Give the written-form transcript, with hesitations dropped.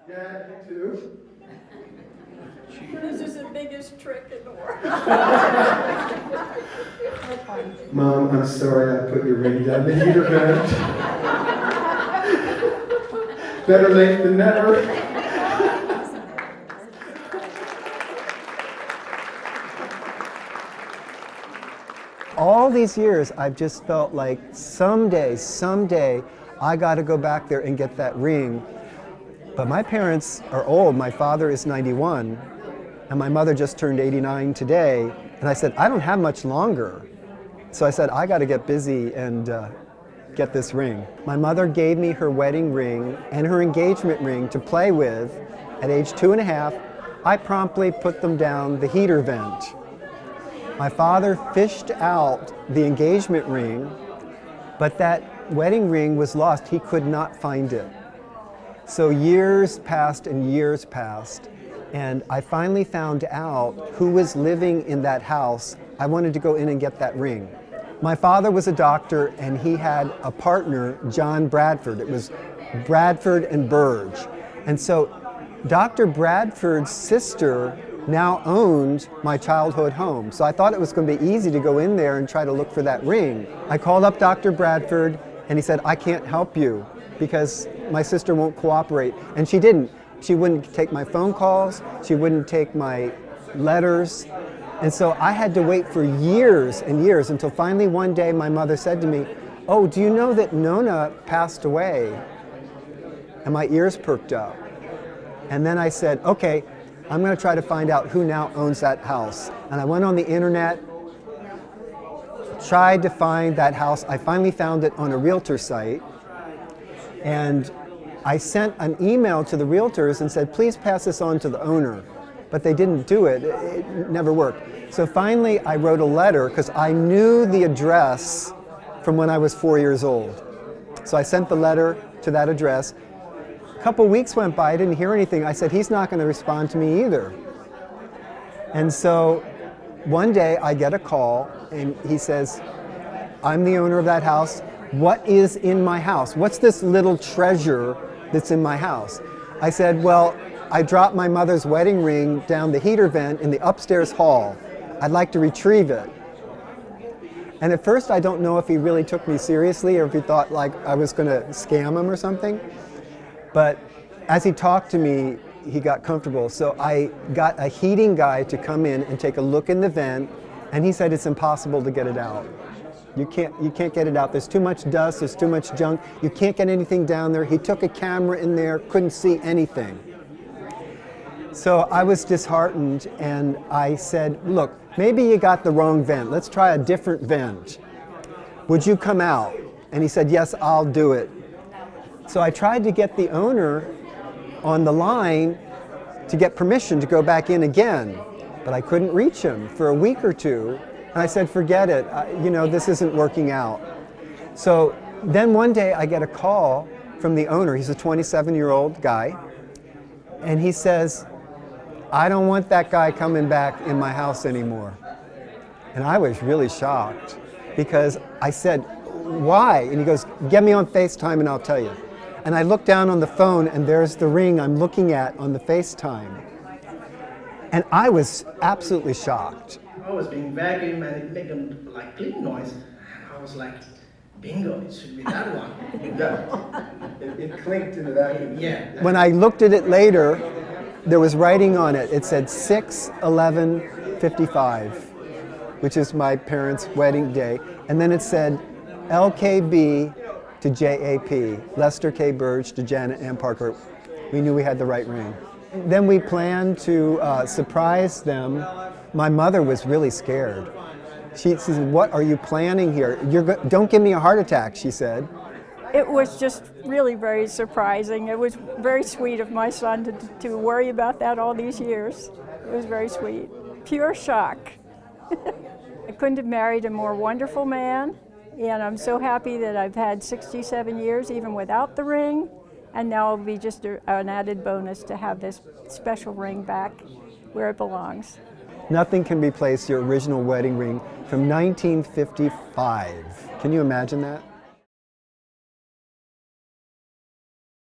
Yeah, you too. This is the biggest trick in the world. Mom, I'm sorry I put your ring down the heater vent. Better late than never. All these years, I've just felt like someday, I got to go back there and get that ring. But my parents are old. My father is 91, and my mother just turned 89 today. And I said, I don't have much longer. So I said, I got to get busy and get this ring. My mother gave me her wedding ring and her engagement ring to play with at age 2.5. I promptly put them down the heater vent. My father fished out the engagement ring, but that wedding ring was lost. He could not find it. So years passed and years passed, and I finally found out who was living in that house. I wanted to go in and get that ring. My father was a doctor, and he had a partner, John Bradford. It was Bradford and Burge. And so Dr. Bradford's sister now owned my childhood home. So I thought it was going to be easy to go in there and try to look for that ring. I called up Dr. Bradford, and he said, I can't help you because my sister won't cooperate. And she didn't. She wouldn't take my phone calls. She wouldn't take my letters. And so I had to wait for years and years until finally one day my mother said to me, oh, do you know that Nona passed away? And my ears perked up. And then I said, okay, I'm going to try to find out who now owns that house. And I went on the internet, tried to find that house. I finally found it on a realtor site. And I sent an email to the realtors and said, please pass this on to the owner. But they didn't do it. It never worked. So finally, I wrote a letter because I knew the address from when I was 4 years old. So I sent the letter to that address. A couple weeks went by, I didn't hear anything. I said, he's not going to respond to me either. And so one day I get a call and he says, I'm the owner of that house. What is in my house? What's this little treasure that's in my house? I said, well, I dropped my mother's wedding ring down the heater vent in the upstairs hall. I'd like to retrieve it. And at first I don't know if he really took me seriously or if he thought like I was going to scam him or something. But as he talked to me, he got comfortable. So I got a heating guy to come in and take a look in the vent, and he said it's impossible to get it out. You can't get it out. There's too much dust, there's too much junk. You can't get anything down there. He took a camera in there, couldn't see anything. So I was disheartened, and I said, look, maybe you got the wrong vent. Let's try a different vent. Would you come out? And he said, yes, I'll do it. So I tried to get the owner on the line to get permission to go back in again, but I couldn't reach him for a week or two. And I said, forget it, this isn't working out. So then one day I get a call from the owner. He's a 27-year-old guy. And he says, I don't want that guy coming back in my house anymore. And I was really shocked because I said, why? And he goes, get me on FaceTime and I'll tell you. And I look down on the phone and there's the ring I'm looking at on the FaceTime. And I was absolutely shocked. I was being vacuumed and it made a like clean noise. And I was like, bingo, it should be that one. It clinked into that. Yeah. When I looked at it later, there was writing on it. It said 6/11/55, which is my parents' wedding day. And then it said LKB to JAP, Lester K. Burge to Janet Ann Parker. We knew we had the right ring. Then we planned to surprise them. My mother was really scared. She said, what are you planning here? Don't give me a heart attack, she said. It was just really very surprising. It was very sweet of my son to worry about that all these years. It was very sweet. Pure shock. I couldn't have married a more wonderful man, and I'm so happy that I've had 67 years even without the ring, and now it'll be just an added bonus to have this special ring back where it belongs. Nothing can replace your original wedding ring from 1955. Can you imagine that?